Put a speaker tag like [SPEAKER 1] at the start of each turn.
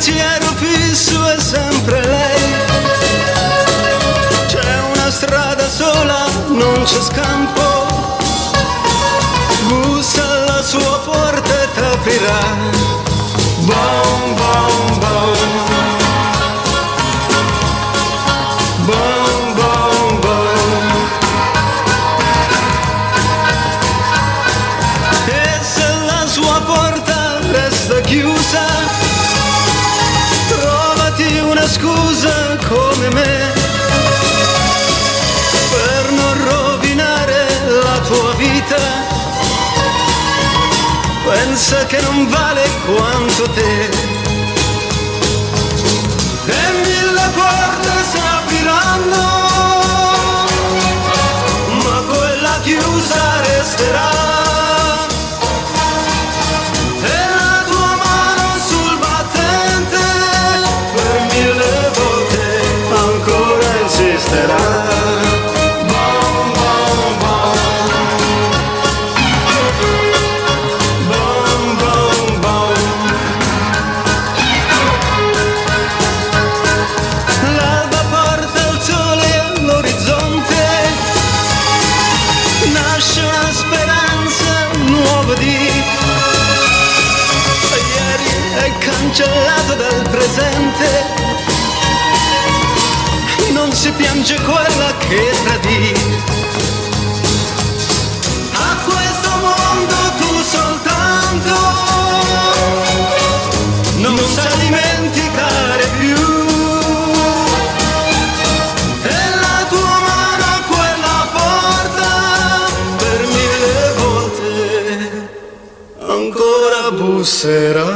[SPEAKER 1] pensiero fisso è sempre lei. C'è una strada sola, non c'è scampo. Bussa alla sua porta e t'aprirà. Bom, bom, bom. Bom, bom, bom. E se la sua porta resta chiusa, trovati una scusa come me per non rovinare la tua vita. Pensa che non vale quanto te. E mille porte si apriranno, ma quella chiusa resterà. E la tua mano sul battente per mille volte ancora insisterà. Nasce una speranza nuova di ieri è cancellato dal presente. Non si piange quella che tradì. A questo mondo tu soltanto non sai dimenticare più. Ancora busserà.